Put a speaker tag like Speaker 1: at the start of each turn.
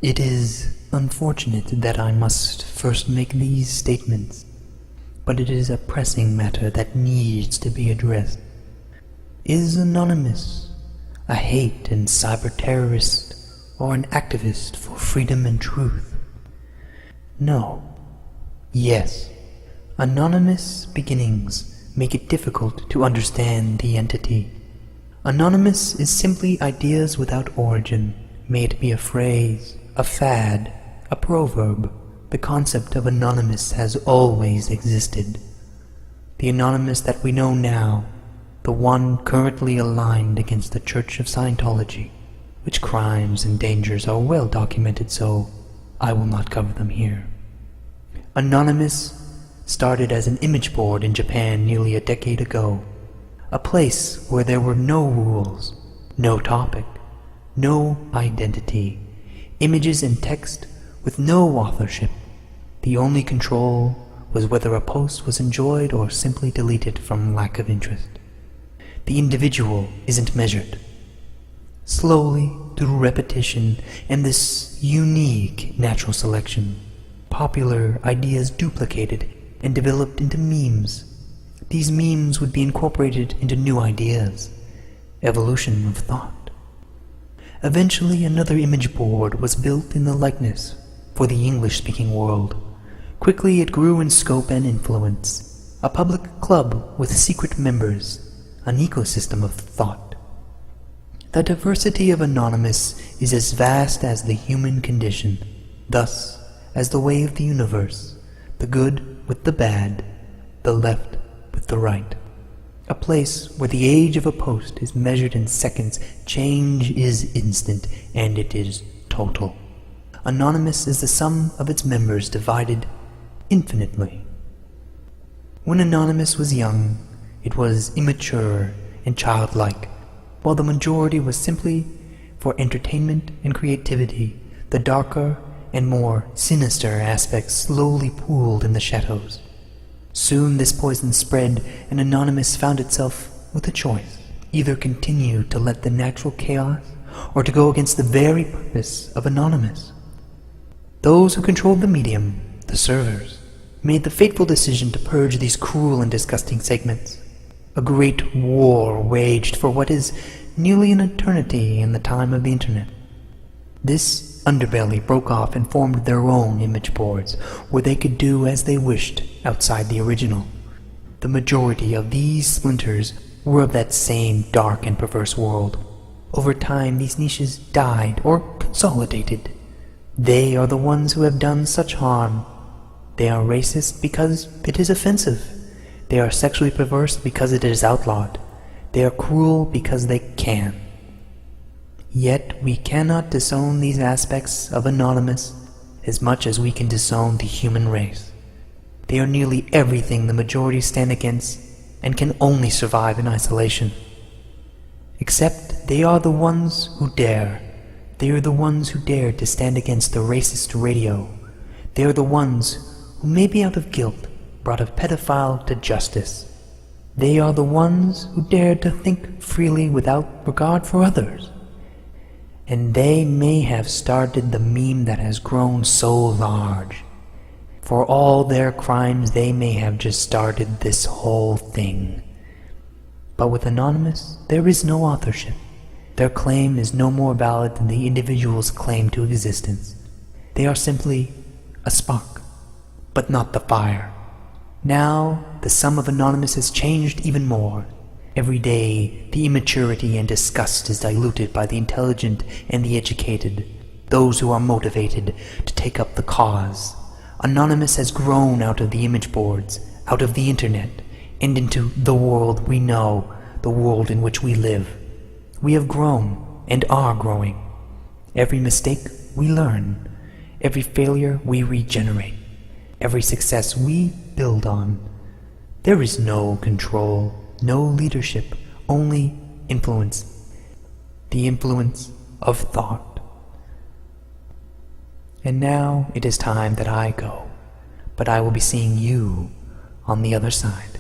Speaker 1: It is unfortunate that I must first make these statements, but it is a pressing matter that needs to be addressed. Is Anonymous a hate and cyber terrorist or an activist for freedom and truth? No. Yes. Anonymous beginnings make it difficult to understand the entity. Anonymous is simply ideas without origin, may it be a phrase, a fad, a proverb. The concept of Anonymous has always existed. The Anonymous that we know now, the one currently aligned against the Church of Scientology, which crimes and dangers are well documented, so I will not cover them here. Anonymous started as an image board in Japan nearly a decade ago, a place where there were no rules, no topic, no identity, images and text with no authorship. The only control was whether a post was enjoyed or simply deleted from lack of interest. The individual isn't measured. Slowly, through repetition and this unique natural selection, popular ideas duplicated and developed into memes. These memes would be incorporated into new ideas. Evolution of thought. Eventually another image board was built in the likeness for the English-speaking world. Quickly it grew in scope and influence. A public club with secret members, an ecosystem of thought. The diversity of Anonymous is as vast as the human condition, thus as the way of the universe, the good with the bad, the left with the right. A place where the age of a post is measured in seconds, change is instant, and it is total. Anonymous is the sum of its members divided infinitely. When Anonymous was young, it was immature and childlike, while the majority was simply for entertainment and creativity. The darker and more sinister aspects slowly pooled in the shadows. Soon this poison spread, and Anonymous found itself with a choice: either continue to let the natural chaos, or to go against the very purpose of Anonymous. Those who controlled the medium, the servers, made the fateful decision to purge these cruel and disgusting segments. A great war waged for what is nearly an eternity in the time of the internet. This underbelly broke off and formed their own image boards, where they could do as they wished outside the original. The majority of these splinters were of that same dark and perverse world. Over time, these niches died or consolidated. They are the ones who have done such harm. They are racist because it is offensive. They are sexually perverse because it is outlawed. They are cruel because they can. Yet we cannot disown these aspects of Anonymous as much as we can disown the human race. They are nearly everything the majority stand against and can only survive in isolation. Except they are the ones who dare. They are the ones who dared to stand against the racist radio. They are the ones who, maybe out of guilt, brought a pedophile to justice. They are the ones who dared to think freely without regard for others. And they may have started the meme that has grown so large. For all their crimes, they may have just started this whole thing. But with Anonymous, there is no authorship. Their claim is no more valid than the individual's claim to existence. They are simply a spark, but not the fire. Now, the sum of Anonymous has changed even more. Every day, the immaturity and disgust is diluted by the intelligent and the educated, those who are motivated to take up the cause. Anonymous has grown out of the image boards, out of the internet, and into the world we know, the world in which we live. We have grown and are growing. Every mistake we learn, every failure we regenerate, every success we build on. There is no control, no leadership, only influence. The influence of thought. And now it is time that I go, but I will be seeing you on the other side.